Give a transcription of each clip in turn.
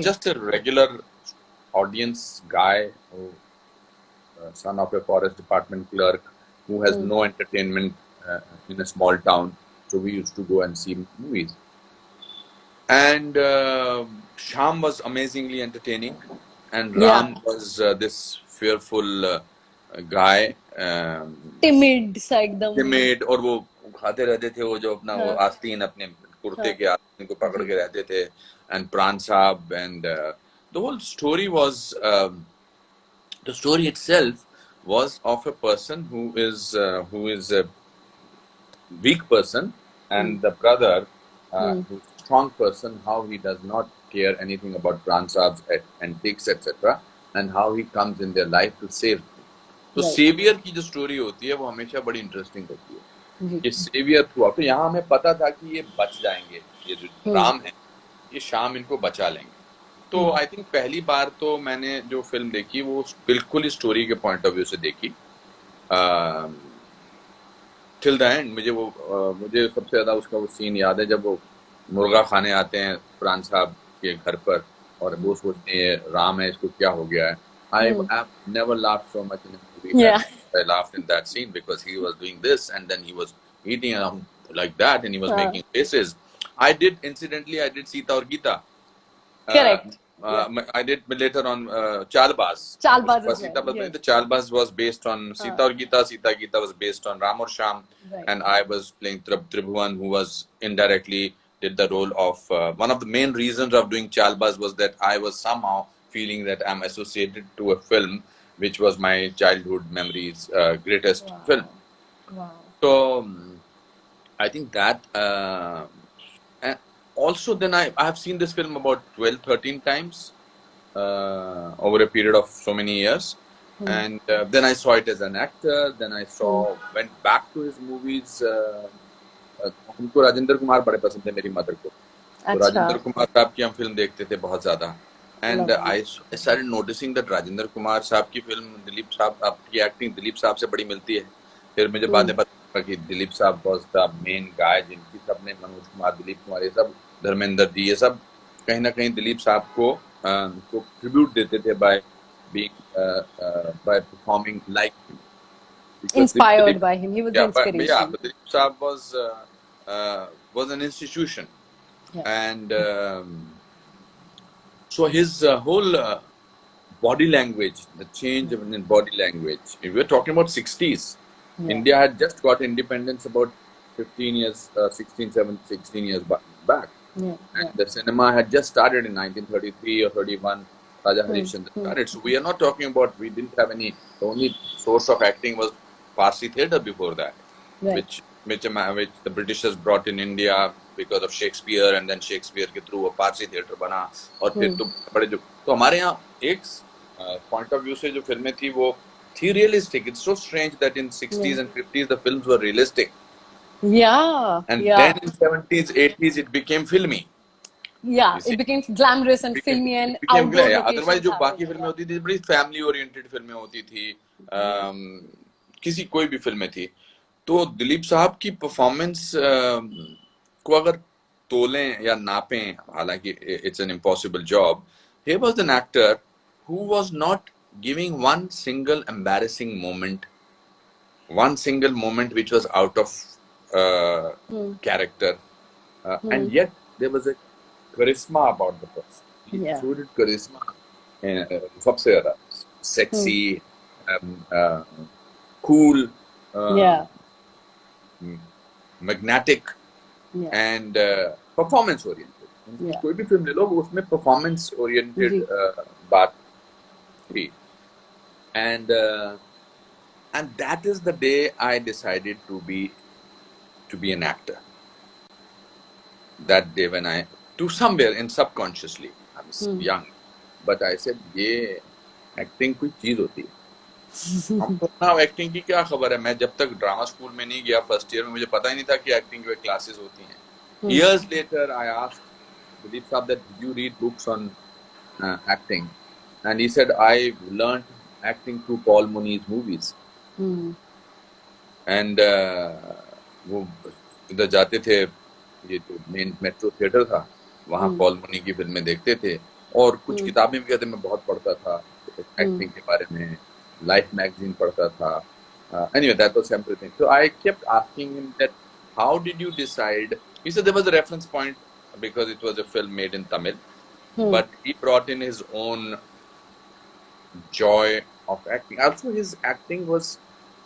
just a regular audience guy who son of a forest department clerk who has no entertainment in a small town. So we used to go and see movies. And Sham was amazingly entertaining, and Ram was this fearful guy, timid सा एकदम timid, और वो खाते रहते थे, वो जो अपना वो आस्तीन अपने कुर्ते के आस्तीन को पकड़ के रहते थे, and Pran Saab, and the whole story was the story itself was of a person who is a weak person, and the brother who's a strong person, how he does not care anything about Pran Saab's antics, etc., and how he comes in their life to save them. तो saviour की जो story होती है वो हमेशा बड़ी interesting होती है कि सेवियर थ्रू, तो यहाँ हमें पता था कि ये बच जाएंगे, ये जो राम है ये शाम इनको बचा लेंगे. तो आई थिंक पहली बार तो मैंने जो फिल्म देखी वो बिल्कुल ही स्टोरी के पॉइंट ऑफ व्यू से देखी. टिल द एंड मुझे सबसे ज्यादा उसका वो सीन याद है जब वो मुर्गा खाने आते हैं प्राण साहब के घर पर और वो सोचते हैं राम है, इसको क्या हो गया है. I have never laughed so much in a movie. I laughed in that scene because he was doing this and then he was eating like that and he was making faces. I did Sita or Gita. Correct. I did later on Chalbaz. The Chalbaz was based on Sita or Gita. Sita Gita was based on Ram or Sham. And I was playing Tribhuvan, who was indirectly did the role of one of the main reasons of doing Chalbaz was that I was somehow feeling that I'm associated to a film which was my childhood memories greatest film. So I think that and also then I have seen this film about 12-13 times over a period of so many years. And then I saw it as an actor. Then I went back to his movies. हमको राजेंद्र कुमार बड़े पसंद थे मेरी mother को, तो राजेंद्र कुमार साहब की हम फिल्म देखते थे बहुत ज्यादा. And I started noticing that Rajendra Kumar साहब की फिल्म दिलीप साहब, आपकी एक्टिंग दिलीप साहब से बड़ी मिलती है. फिर मुझे बाद में पता चला कि दिलीप साहब was the main guy जिनकी सबने मनोज कुमार, दिलीप कुमार, ये सब धर्मेंद्र जी, ये सब कहीं ना कहीं दिलीप साहब को ट्रिब्यूट देते थे by performing like him. Inspired by him, he was the inspiration. But Dilip Saab was an institution, and so his whole body language, the change in body language. If we're talking about 60s, India had just got independence about 16 years back, and the cinema had just started in 1933 or 31. Raja Harishchandra started. So we are not talking about, we didn't have any, the only source of acting was Parsi theatre before that, which the Britishers brought in India because of Shakespeare, and then Shakespeare के through वो Parsi theatre बना, और फिर तो बड़े जो, तो हमारे यहाँ एक point of view से जो फिल्में थी वो थी realistic. It's so strange that in 60s and 50s the films were realistic. And then in 70s, 80s it became filmy. It became glamorous and filmy and outdoor locations. Otherwise जो बाकी फिल्में होती थी बड़ी family oriented फिल्में होती थी, किसी कोई भी फिल्में थी. तो दिलीप साहब की परफॉर्मेंस को अगर तोलें या नापें, हालांकि it's an impossible job, he was an actor who was not giving one single embarrassing moment, one single moment which was out of character, and yet there was a charisma about the person. He exuded charisma, सबसे ज़्यादा sexy, cool, magnetic, and performance oriented. कोई भी film ले लो उसमें performance oriented बात थी. And that is the day I decided to be an actor. That day when I, to somewhere in subconsciously, I was young, but I said ये acting कोई चीज होती है. हमको ना एक्टिंग की क्या खबर है. मैं जब तक ड्रामा स्कूल में नहीं गया फर्स्ट ईयर में, मुझे पता ही नहीं था कि एक्टिंग की क्लासेस होती हैं. Years later I asked Dilip Saab that did you read books on acting, and he said I learned acting through Paul Muni's movies. And वो इधर जाते थे, ये जो मेन मेट्रो थिएटर था वहाँ पॉल मुनी की फिल्में देखते थे, और कुछ किताबें भी कहते मैं बहुत पढ़ता था एक्टिंग के बारे में, लाइफ मैगजीन पढ़ता था. Anyway, that was everything. So I kept asking him that, how did you decide? He said there was a reference point because it was a film made in Tamil, but he brought in his own joy of acting. Also, his acting was,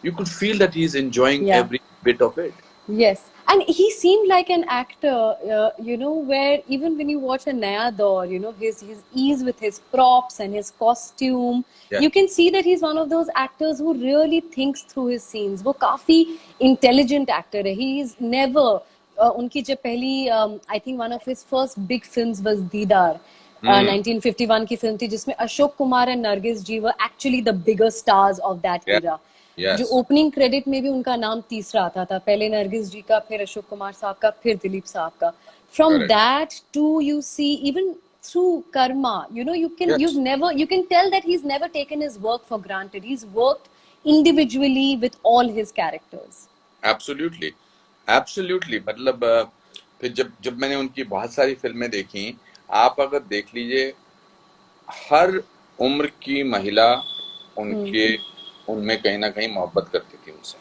you could feel that he's enjoying every bit of it. Yes, and he seemed like an actor, you know, where even when you watch a Naya Daur, you know, his ease with his props and his costume, you can see that he's one of those actors who really thinks through his scenes. वो काफी intelligent actor है. He's never उनकी जो पहली I think one of his first big films was Deedar. 1951 की film थी जिसमें Ashok Kumar and Nargis ji were actually the bigger stars of that era. जो ओपनिंग क्रेडिट में भी उनका नाम तीसरा आता था, पहले नरगिस जी का, फिर अशोक कुमार साहब का, फिर दिलीप साहब का. From that to you see even through karma, you know, you can tell that he's never taken his work for granted. He's worked individually with all his characters. Absolutely. मतलब फिर जब मैंने उनकी बहुत सारी फिल्में देखी, आप अगर देख लीजिए, हर उम्र की महिला उनमें कहीं ना कहीं मोहब्बत करती थी उनसे.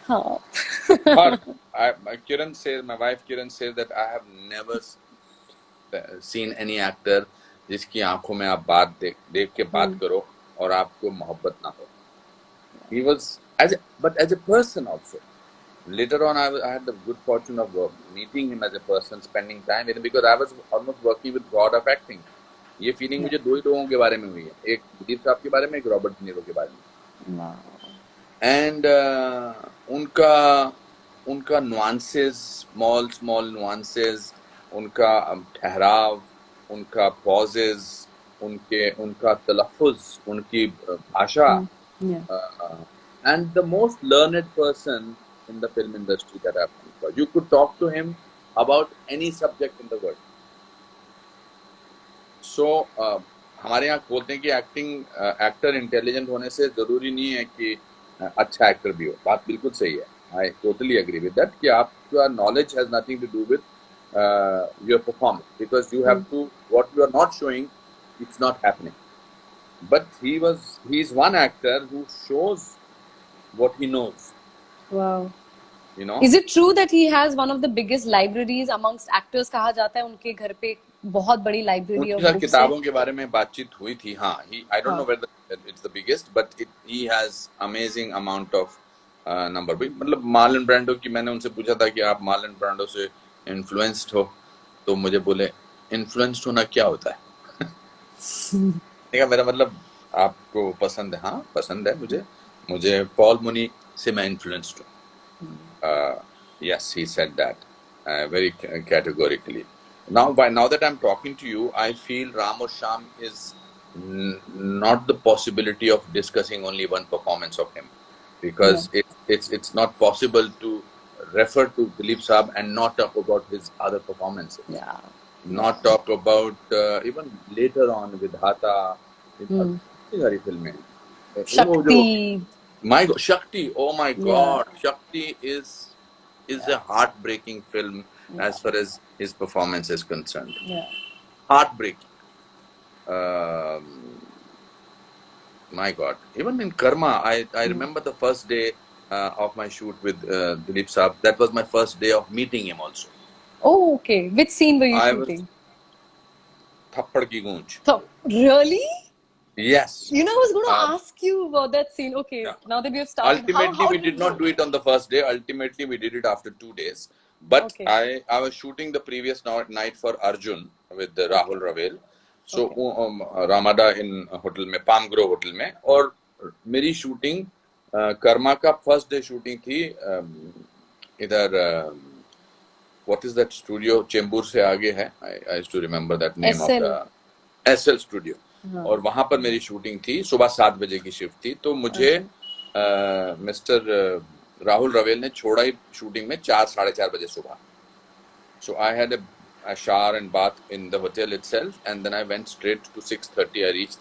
My wife Kiran says that I have never seen any actor जिसकी आंखों में आप बात देख के बात करो और आपको मोहब्बत ना हो. He was but as a person also. Later on, I had the good fortune of meeting him as a person, spending time with him, because I was almost working with God of acting. ये feeling मुझे दो ही लोगों के बारे में हुई है, एक दिलीप साहब के बारे में, एक रॉबर्ट डी नीरो के बारे में. एंड उनका नुआंसेस, स्मॉल नुआंसेस, उनका ठहराव, उनका पॉजेस, उनका तलफ़ुज़, उनकी भाषा, and the most learned person in the film industry that I've come across. You could talk to him about any subject in the world. So हमारे यहाँ बोलते हैं कि एक्टर इंटेलिजेंट होने से जरूरी नहीं है कि अच्छा एक्टर भी हो. बात बिल्कुल सही है. I totally agree with that. कि आपका knowledge has nothing to do with your performance, because you have to, what you are not showing, it's not happening. But he's one actor who shows what he knows. Wow. You know? Is it true that he has one of the biggest libraries amongst actors? कहा जाता है उनके घर पे बहुत बड़ी library of books. किताबों के बारे में बातचीत हुई थी. हाँ, I don't know whether it's the biggest, but he has amazing amount of number. मतलब मार्लन ब्रांडो की, मैंने उनसे पूछा था कि आप मार्लन ब्रांडो से influenced हो, तो मुझे बोले influenced होना क्या होता है. देखा, मेरा मतलब आपको पसंद है. हाँ, पसंद है मुझे पॉल मुनी से मैं influenced हूँ. Yes, he said that very categorically. Now that I'm talking to you, I feel Ram aur Shyam is not the possibility of discussing only one performance of him, because it's not possible to refer to Dileep Saab and not talk about his other performances. Yeah. Not talk about even later on Vidhata, सारी फिल्में. Shakti. My God, Shakti! Oh my God, Shakti is a heartbreaking film as far as his performance is concerned. Yeah. Heartbreaking. My God, even in Karma, I remember the first day of my shoot with Dileep Saab. That was my first day of meeting him also. Oh, okay. Which scene were you shooting? Thappad Ki Goonj. Really? Yes. You know, I was going to ask you about that scene. Okay, now that we have started. Ultimately, we did not do it on the first day. Ultimately, we did it after 2 days. But I was shooting the previous night for Arjun with Rahul Ravel. So, Ramada in hotel में, Palm Grove hotel में. और मेरी shooting Karma का first day shooting थी इधर what is that studio, Chembur से आगे है. I used to remember that name of the SL studio. और वहां पर मेरी शूटिंग थी. सुबह 7 बजे की शिफ्ट थी. तो मुझे मिस्टर राहुल रवेल ने छोड़ा ही शूटिंग में 4-4:30 बजे सुबह. So I had a shower and bath in the hotel itself, and then I went straight to 6:30. I reached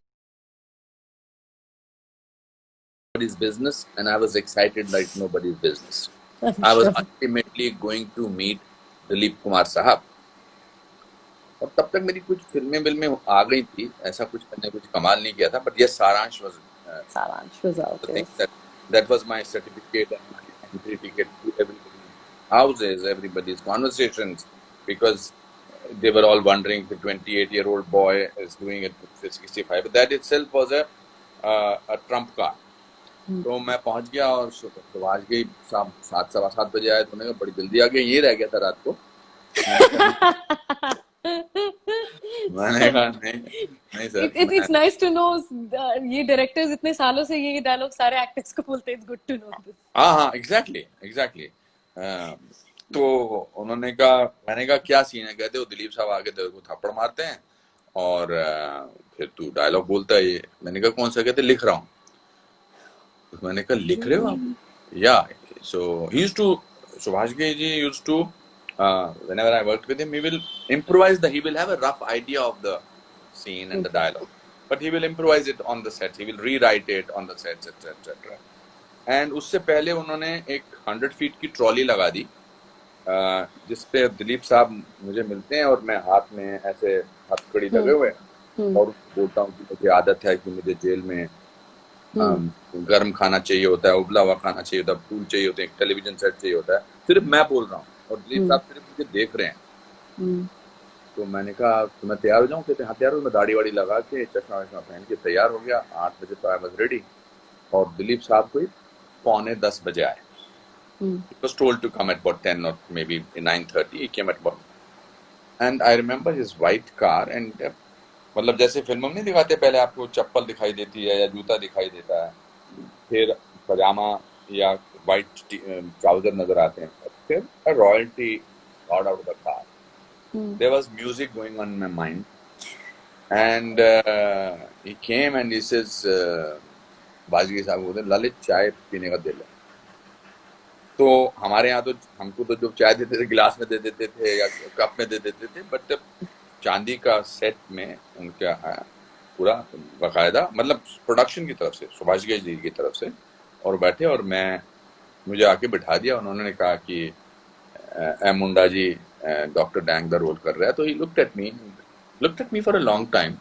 nobody's business, and I was excited like nobody's business. I was ultimately going to meet Dileep Kumar Sahab. और तब तक मेरी कुछ फिल्में आ गई थी, ऐसा कुछ मैंने कुछ कमाल नहीं किया था, बट ये सारांश was Saransh was out, the thing yes. that was my certificate and my entry ticket to everybody's houses, everybody's conversations, because they were all wondering the 28-year-old boy is doing it with 65. But that itself was a trump card. तो मैं पहुंच गया और सुभाष गई शाम 7 सवा 7 बजे आए, तो उन्होंने कहा बड़ी जल्दी आ गया, ये रह गया था रात को। मैंने कहा नहीं नहीं sir, It's nice to know ये डायरेक्टर्स इतने सालों से ये डायलॉग सारे एक्टर्स को बोलते हैं, it's good to know this. हाँ एग्जैक्टली। तो उन्होंने कहा, मैंने कहा क्या सीन है, कहते वो दिलीप साहब आके तेरे को थप्पड़ मारते हैं और फिर तू डायलॉग बोलता है ये। मैंने कहा कौन सा, कहते लिख रहा हूँ। तो मैंने कहा लिख रहे हो आप? या so he used to, Subhash Ghai ji used to, whenever I worked with him, he will have a rough idea of the scene and the dialogue, but he will improvise it on the sets, he will rewrite it on the sets, etc. And उससे पहले उन्होंने एक 100 feet की trolley लगा दी, जिसपे दिलीप साहब मुझे मिलते हैं और मैं हाथ में ऐसे हथकड़ी लगे हुए और बोलता हूँ कि मुझे आदत है कि मुझे जेल में गर्म खाना चाहिए होता है, उबला हुआ खाना चाहिए होता है, फूल चाहिए होते हैं, टेलीविजन सेट चाहिए होता है। सिर्फ मैं बोल रहा हूँ और दिलीप साहब सिर्फ मुझे देख रहे हैं। तो मैंने कहा तो मैं तैयार हो जाऊँ? कहते हाँ तैयार हो। मैं दाढ़ी वाड़ी लगा के चश्मा वश्मा पहन के तैयार हो गया। 8 बजे तो आई वॉज रेडी और दिलीप साहब कोई 9:45 बजे आए। He was told to come at about 10 or maybe 9:30. He came at about, and I remember his white car and मतलब जैसे फिल्मों में नहीं दिखाते, पहले आपको चप्पल दिखाई देती है या जूता दिखाई देता है, फिर पजामा या व्हाइट ट्राउजर नजर आते हैं, फिर a royalty got out of the car. There was music going on in my mind, and he came and he says, बाजगी साहब बोलते ललित चाय पीने का दिल है। तो हमारे यहाँ तो हमको तो जो चाय देते थे गिलास में दे देते थे या कप में दे देते थे, बट चांदी का सेट में उनका पूरा बाकायदा मतलब प्रोडक्शन की तरफ से, सुभाष घई जी की तरफ से, और बैठे और मुझे आके बिठा दिया। उन्होंने कहा कि M Munda ji doctor dang दा रोल कर रहा है। तो he looked at me for a long time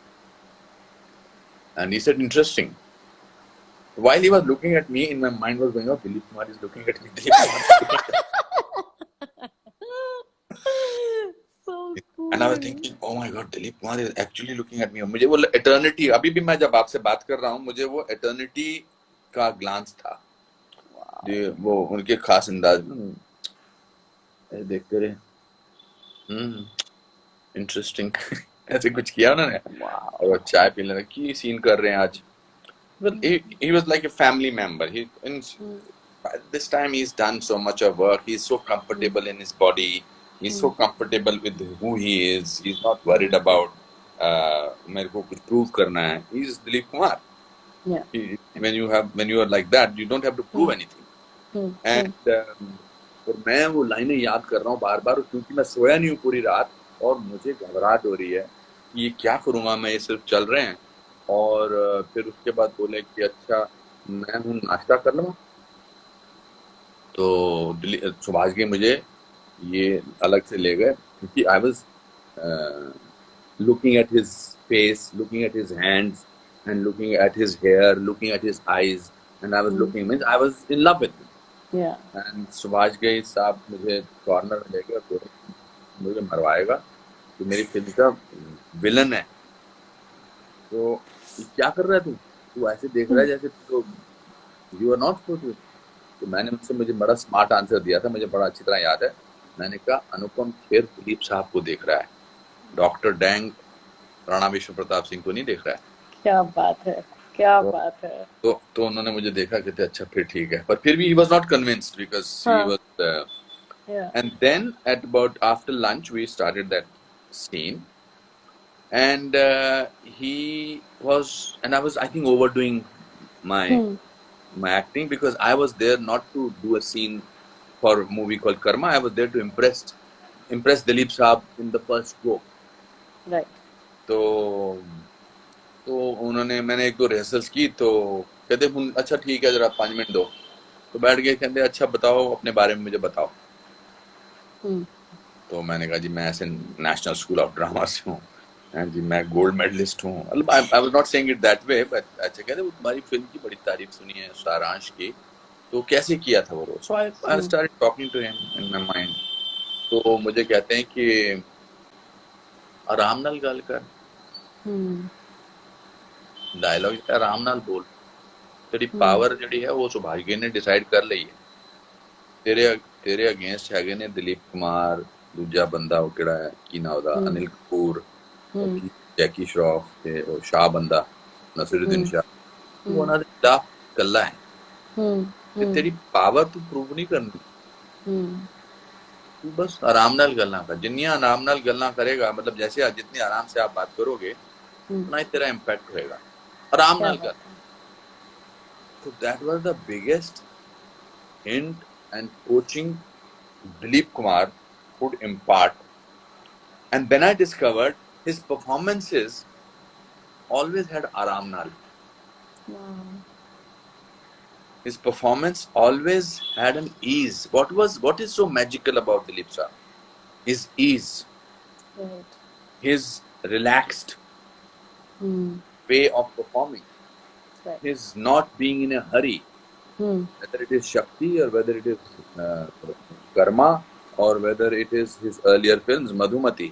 and he said interesting. While he was looking at me, in my mind was going, oh, Dilip Kumar is looking at me. So cool. And I was thinking, oh my God, Dilip Kumar is actually looking at me. मुझे वो eternity, अभी भी मैं जब आपसे बात कर रहा हूँ, मुझे वो eternity का glance था। वो उनके खास अंदाज में देखते रहे, इंटरेस्टिंग ऐसे कुछ किया उन्होंने। और चाय पीने लगे, की सीन कर रहे हैं आज। Well, he was like a family member. By this time he's done so much of work. He's so comfortable in his body. He's so comfortable with who he is. He's not worried about मेरे को कुछ prove करना है. He's Dilip Kumar. Yeah. When you are like that, you don't have to prove anything. And और मैं वो लाइनें याद कर रहा हूँ बार बार, क्योंकि मैं सोया नहीं हूँ पूरी रात और मुझे घबराहट हो रही है कि ये क्या करूँगा मैं, ये सिर्फ चल रहे हैं। और फिर उसके बाद बोले कि अच्छा मैं हूँ, नाश्ता कर लूँ। तो सुभाष घई मुझे ये अलग से ले गए, क्योंकि I was looking at his face, looking at his hands and looking at his hair, looking at his eyes, and I was looking, means I was in love with him. And Subhash Ghai साहब मुझे corner में ले गए, तो मुझे मरवाएगा, तो मेरी film का विलन है, तो क्या कर रहा है तू ऐसे देख रहा है जैसे तो you are not supposed to. तो मैंने उनसे, मुझे बड़ा स्मार्ट आंसर दिया था, मुझे बड़ा अच्छी तरह याद है। मैंने कहा अनुपम खेर दिलीप साहब को देख रहा है, डॉक्टर डैंग राणा विश्व प्रताप सिंह को नहीं देख रहा है। क्या बात है, क्या बात है। तो उन्होंने मुझे देखा, कहते अच्छा फिर ठीक है, पर फिर भी he was not convinced because he was and then at about after lunch we started that scene. And he was, and I was, I think, overdoing my acting, because I was there not to do a scene for a movie called Karma. I was there to impress Dilip Saab in the first go. Right. तो उन्होंने, मैंने 1-2 rehearsals की, तो कहते अच्छा ठीक है जरा 5 मिनट दो। तो बैठ गए, कहते अच्छा बताओ अपने बारे में, मुझे बताओ। तो मैंने कहा जी मैं ऐसे नेशनल स्कूल ऑफ ड्रामा से हूँ, जी मैं गोल्ड मेडलिस्ट हूँ। I was not saying it that way, but अच्छा कहते वो तुम्हारी फिल्म की बड़ी तारीफ सुनी है सारांश की, तो कैसे किया था वो role. So I started talking to him in my mind. तो मुझे कहते हैं कि आराम नाल गल कर, डायलॉग आराम नाल बोल, तेरी पावर जिहड़ी है वो सुभाष ने डिसाइड कर ਲਈ है। तेरे अगेंस्ट हैगे ने दिलीप कुमार, दूजा बंदा वो किहड़ा है की ना ਉਹਦਾ अनिल कपूर, जैकी श्रॉफ ते ਉਹ शाह बंदा नसीरुद्दीन शाह, वो ਉਹਨਾਂ ਦੇ ਖਿਲਾਫ ਕੱਲਾ ਹੈ ਤੇ तेरी पावर तू प्रूव नहीं करनी, तू बस आराम नाल गल्लां कर। जिन्नियां आराम नाल गल्लां करेगा, मतलब जैसे आज जितनी आराम से आप बात करोगे उतना ही तेरा इम्पैक्ट होएगा। आराम नाल कर। So that was the biggest hint and coaching Dilip Kumar could impart. And then I discovered his performances always had Aram Nal. Wow. His performance always had an ease. What is so magical about Dilip sir? His ease. Right. His relaxed way of performing. Right. His not being in a hurry. Whether it is Shakti or whether it is Karma or whether it is his earlier films, Madhumati.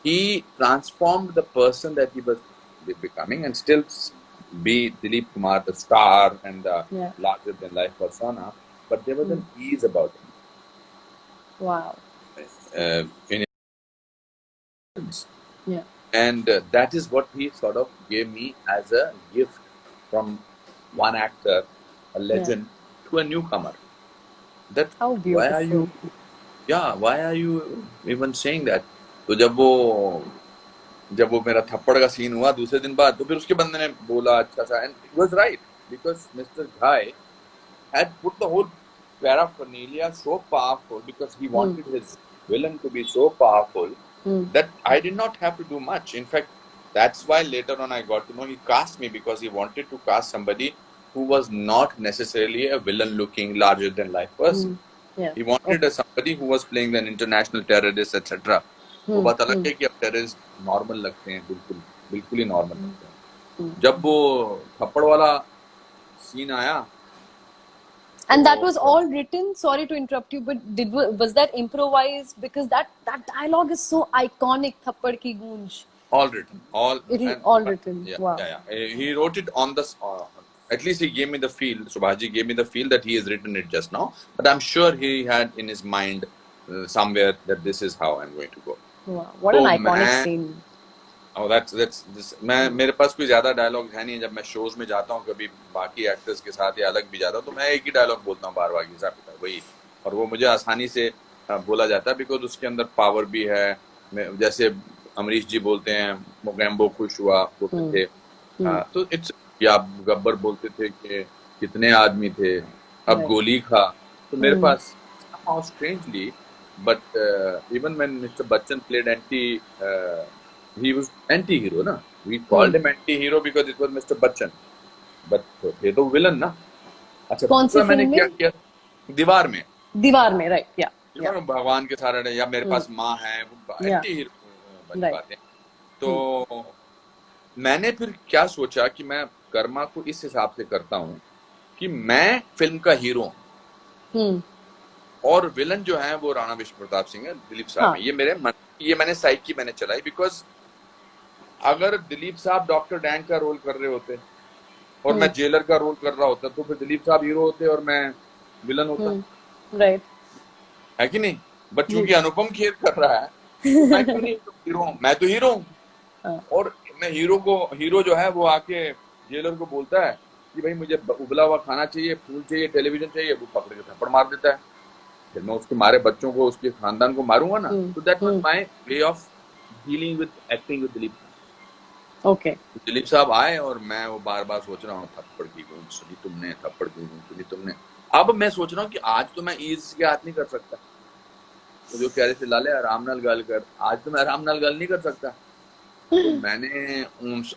He transformed the person that he was becoming and still be Dilip Kumar, the star and the larger than life persona, but there was an ease about him. Wow. In films. Yeah. And that is what he sort of gave me as a gift from one actor, a legend, to a newcomer. That how beautiful. Why are you even saying that? तो जब वो मेरा थप्पड़ का scene हुआ दूसरे दिन बाद, तो फिर उसके बंदे ने बोला अच्छा सा, and it was right because Mr. Ghai had put the whole paraphernalia so powerful because he wanted his villain to be so powerful that I did not have to do much. In fact, that's why later on I got to know he cast me because he wanted to cast somebody who was not necessarily a villain-looking, larger-than-life person. He wanted somebody who was playing an international terrorist, etc. वो बात अलग है कि अब terrorist normal लगते हैं, बिल्कुल ही normal लगते हैं। जब वो थप्पड़ वाला सीन आया, and that was all written, sorry to interrupt you, but was that improvised? Because that dialogue is so iconic, थप्पड़ की गूंज. All written, all written. Wow. He wrote it on the at least he gave me the feel, Subhaji gave me the feel that he has written it just now, but I'm sure he had in his mind somewhere that this is how I'm going to go. Wow, what an iconic scene. Oh, that's मैं मेरे पास कोई ज्यादा dialogue है नहीं। जब मैं shows में जाता हूँ कभी बाकी एक्टर्स के साथ या अलग भी जाता हूँ, तो मैं एक ही डायलॉग बोलता हूँ बार-बार घिसा पिटा वही, और वो मुझे आसानी से बोला जाता है बिकॉज उसके अंदर पावर भी है। जैसे अमरीश जी बोलते हैं मोगैम्बो खुश हुआ बोलते थे, तो इट्स, या गब्बर बोलते थे कि कितने आदमी थे अब गोली खा। तो मेरे पास somehow strangely, but even when Mr. Bachchan played he was anti-hero, na? We called him anti-hero because it was Mr. Bachchan, but he तो villain ना। अच्छा, कौन सी मैंने क्या किया? दीवार में, right, yeah. भगवान के सारे, या मेरे पास माँ है, एंटी-हीरो बन पाते हैं। तो मैंने फिर क्या सोचा कि मैं कर्मा को इस हिसाब से करता हूँ कि मैं फिल्म का हीरो हूँ और विलन जो है वो राणा विष्णु प्रताप सिंह है, दिलीप साहब है। ये मैंने साइकी मैंने चलाई बिकॉज अगर दिलीप साहब डॉक्टर डैंग का रोल कर रहे होते और मैं जेलर का रोल कर रहा होता तो फिर दिलीप साहब हीरो होते और मैं विलन होता, राइट है कि नहीं? बट चूंकि अनुपम खेर कर रहा है तो मैं क्यों नहीं हीरो हूँ? मैं तो हीरो हूँ। और मैं हीरो जो है वो आके जेलर को बोलता है कि भाई मुझे उबला हुआ खाना चाहिए, फूल चाहिए, टेलीविजन चाहिए, वो पकड़ के थप्पड़ मार देता है। फिर मैं उसके मारे बच्चों को, उसके खानदान को मारूंगा ना। तो that was my way of dealing with acting with Dilip. Okay, Dilip साहब आए और मैं वो बार-बार सोच रहा हूँ थप्पड़ की गूंज सुनी तुमने, थप्पड़ की गूंज सुनी तुमने। अब मैं सोच रहा हूँ कि आज तो मैं ईज के हाथ नहीं कर सकता, तो जो कह रहे थे लाले आराम नाल गल कर, आज तो मैं आराम नाल गल नहीं कर सकता। तो मैंने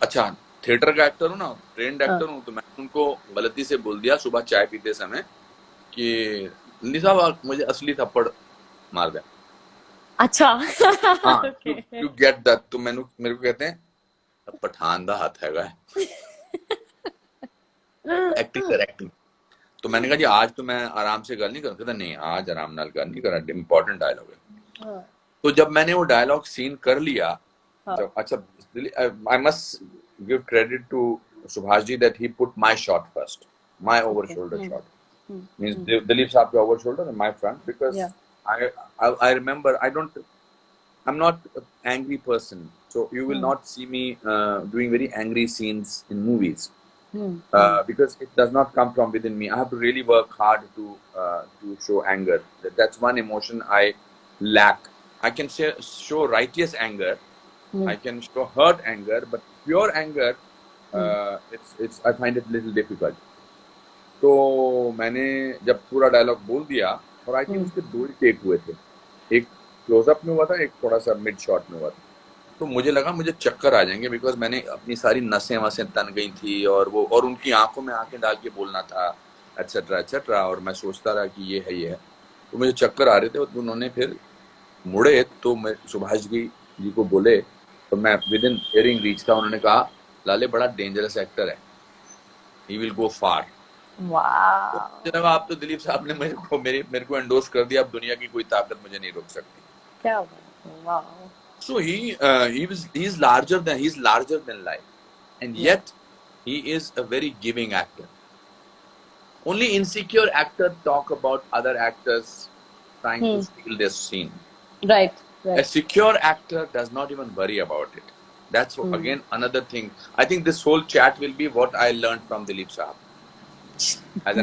अच्छा थिएटर का एक्टर हूँ ना, ट्रेंड एक्टर हूँ, तो मैंने उनको गलती से बोल दिया सुबह चाय पीते समय कि साहब मुझे असली थप्पड़ मार दे। अच्छा हाँ, okay. to get that, तो मेरे को कहते हैं पठान दा हाथ हैगा एक्टिंग कर एक्टिंग। तो मैंने कहा जी आज तो मैं आराम से गल नहीं कर, कहता नहीं आज आराम नाल गल नहीं करा, इंपॉर्टेंट डायलॉग है। हाँ, तो जब मैंने वो डायलॉग सीन कर लिया, हाँ, जब अच्छा, I must give credit to Subhash ji that he put my shot first, my over okay. Shoulder shot, Hmm. Means Dilip साहब के over shoulder and my front, because Yeah. I remember I'm not an angry person, so you will not see me doing very angry scenes in movies. Because it does not come from within me. I have to really work hard to show anger. That's one emotion I lack. I can show righteous anger. I can show hurt anger, but pure anger, it's I find it a little difficult. तो मैंने जब पूरा dialogue बोल दिया, और I think उसके 2 ही take हुए थे, एक क्लोजअप में हुआ था, एक थोड़ा सा मिड शॉट में हुआ था। तो मुझे लगा मुझे चक्कर आ जाएंगे, बिकॉज मैंने अपनी सारी नसें वसें तन गई थी, और उनकी आंखों में आंखें डाल के बोलना था, एटसेट्रा एटसेट्रा, और मैं सोचता रहा कि ये है। तो मुझे चक्कर आ रहे थे, और उन्होंने फिर मुड़े तो मैं सुभाष जी को बोले, तो मैं विद इन हियरिंग रीच था, उन्होंने कहा लाले बड़ा डेंजरस एक्टर है, he will go far. Wow. मुझे लगा आप तो दिलीप साहब ने मेरे को एंडोर्स कर दिया, अब दुनिया की कोई ताकत मुझे नहीं रोक सकती। क्या बात है, wow. So he's larger than life, and yet he is a very giving actor. Only insecure actors talk about other actors trying to steal their scene. Right. A secure actor does not even worry about it. That's again another thing. I think this whole chat will be what I learned from Dilip Saab.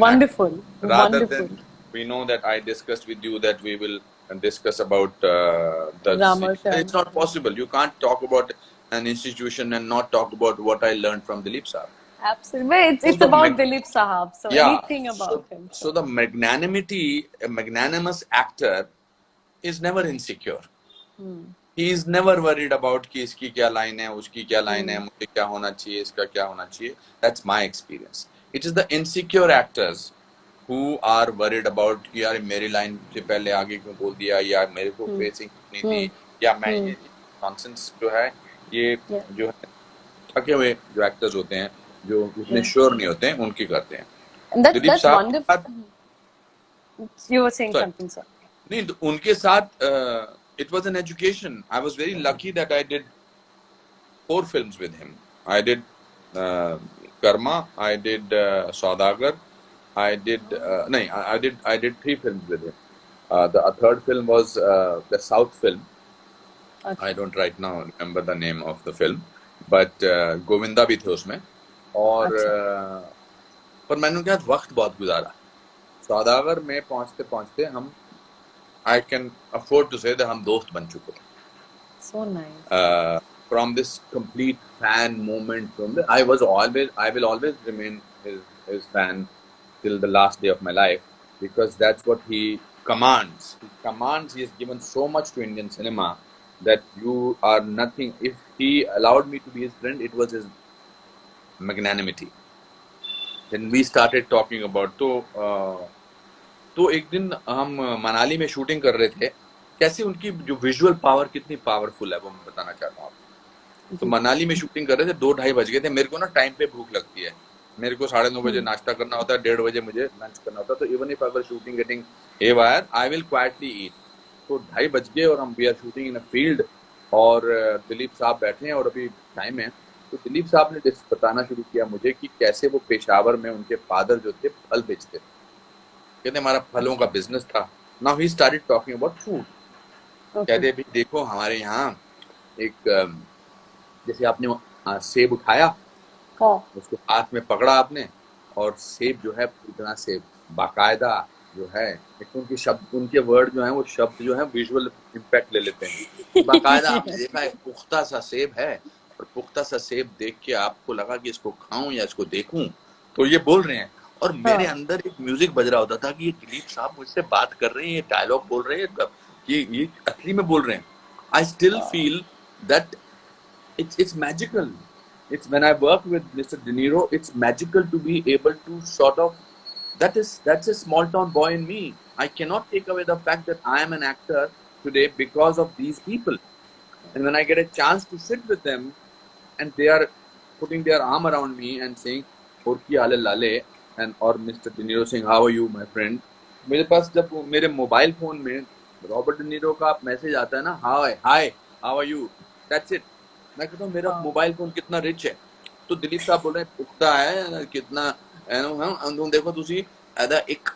Wonderful. Rather Wonderful. than, we know that I discussed with you that we will discuss about the Ramarsham. it's not possible. You can't talk about an institution and not talk about what I learned from Dilip Saab. Absolutely. It's about Dilip Sahab. So anything about him. So the magnanimous actor is never insecure. He is never worried about कि इसकी क्या line है, उसकी क्या line है, मुझे क्या होना चाहिए, इसका क्या होना चाहिए. That's my experience. It is the insecure actors who are worried about कि यार मेरी लाइन से पहले आगे क्यों बोल दिया, या मेरे को फेसिंग नहीं दी, या मैं ये नॉनसेंस जो है, ये जो है थके हुए जो एक्टर्स होते हैं, जो उतने श्योर नहीं होते हैं, उनकी करते हैं. And that's wonderful. You were saying something, sir. नहीं, तो उनके साथ it was an education. I was very lucky that I did 4 films with him. I did Karma, I did Saudagar, I did I did 3 films with him. The third film was the South film. Okay. I don't right now remember the name of the film, but Govinda भी थे उसमें, और पर मैंने उनके साथ वक्त बहुत गुजारा. सौदागर में पहुंचते हम, I can afford to say that हम दोस्त बन चुके थे. So nice. From this complete fan moment, I will always remain his fan till the last day of my life, because that's what he commands. He has given so much to Indian cinema that you are nothing. If he allowed me to be his friend, it was his magnanimity. Then we started talking about तो एक दिन हम मनाली में shooting कर रहे थे, कैसे उनकी जो विजुअल पावर कितनी पावरफुल है वो मैं बताना चाहता हूँ आपको. तो मनाली में शूटिंग कर रहे थे, 2-2:30 बज गए थे. मेरे को ना टाइम पे भूख लगती है, मेरे को 9:30 बजे नाश्ता करना होता है, 1:30 बजे मुझे लंच करना होता है. तो even if our shooting getting haywire, I will quietly eat. तो 2:30 बज गए और हम we are shooting in a field, और दिलीप साहब बैठे हैं और अभी टाइम है. तो दिलीप साहब ने बताना शुरू किया मुझे कि कैसे वो पेशावर में उनके फादर जो थे फल बेचते थे. कहते हमारा फलों का बिजनेस था. Now he started talking about food. कहते भी देखो हमारे यहाँ एक जैसे आपने सेब उठाया, उसको हाथ में पकड़ा आपने, और सेब जो है इतना सेब बाकायदा जो है, एक उनके शब्द, उनके वर्ड जो है वो शब्द जो है विजुअल इम्पैक्ट ले लेते हैं. बाकायदा आपने देखा एक पुख्ता सा सेब है, और पुख्ता सा सेब देख के आपको लगा कि इसको खाऊं या इसको देखूं. तो ये बोल रहे हैं, और मेरे अंदर एक म्यूजिक बज रहा होता था कि ये दिलीप साहब मुझसे बात कर रहे हैं, ये डायलॉग बोल रहे हैं, ये असली में बोल रहे हैं. I still feel that it's magical. It's when I work with Mr. De Niro, it's magical to be able to sort of, that's a small town boy in me. I cannot take away the fact that I am an actor today because of these people. And when I get a chance to sit with them and they are putting their arm around me and saying, "Porki ale lale," and or Mr. De Niro saying, "How are you, my friend?" मेरे पास जब मेरे mobile phone में Robert De Niro का message आता है ना, hi how are you, that's it. मैं कहता हूँ मेरा मोबाइल फोन कितना रिच है. तो दिलीप साहब बोल रहे हैं पुख्ता है कितना, हम देखो तुसी ऐदा एक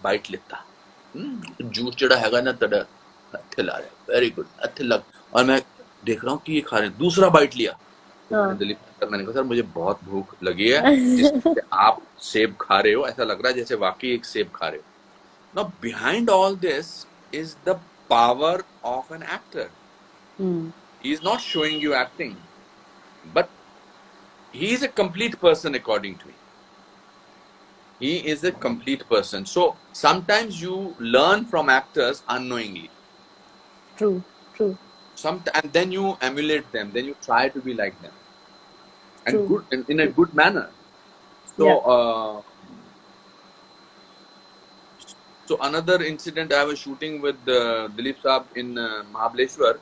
बाइट लेता जूस जड़ा हैगा ना तड़ा हथे ला रहे, वेरी गुड हथे लग, और मैं देख रहा हूँ कि ये खा रहे हैं. दूसरा बाइट लिया तो मैंने कहा सर मुझे बहुत भूख लगी है, जिससे आप सेब खा रहे हो ऐसा लग रहा है जैसे वाकई एक सेब खा रहे हो. Now behind all this is the power of an actor. He is not showing you acting, but he is a complete person according to me. He is a complete person. So sometimes you learn from actors unknowingly. True. And then you emulate them. Then you try to be like them, and good in a good manner. So. So another incident, I was shooting with Dilip Saab in Mahabaleshwar.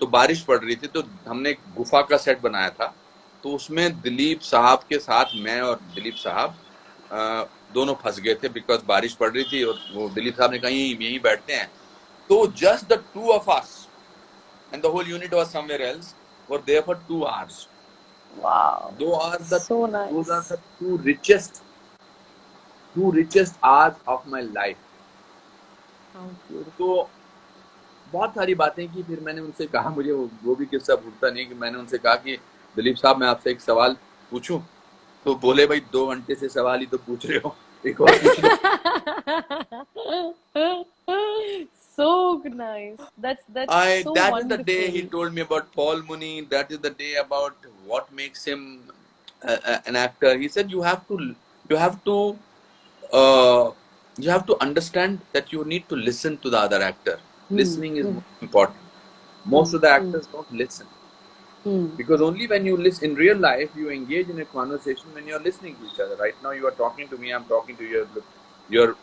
तो बारिश पड़ रही थी तो हमने एक गुफा का सेट बनाया था. तो उसमें दिलीप साहब के साथ मैं और दिलीप साहब दोनों फंस गए थे बिकॉज बारिश पड़ रही थी और वो दिलीप साहब ने कहा यहीं बैठते हैं. तो just the two of us and the whole unit was somewhere else were there for 2 hours. Wow. Those are the two richest hours of my life. तो बहुत सारी बातें की. फिर मैंने उनसे कहा, मुझे वो भी किस्सा भूलता नहीं कि मैंने उनसे कहा कि दिलीप साहब मैं आपसे एक सवाल पूछूं. तो बोले भाई 2 घंटे से सवाल ही तो पूछ रहे हो, एक और पूछ लो. So nice. That's so that wonderful. is the day he told me about Paul Mooney. That is the day about what makes him an actor. He said you have to understand that you need to listen to the other actor. Listening is important. Most of the actors don't listen. Because only when you listen in real life, you engage in a conversation when you're listening to each other. Right now, you are talking to me, I'm talking to you. You're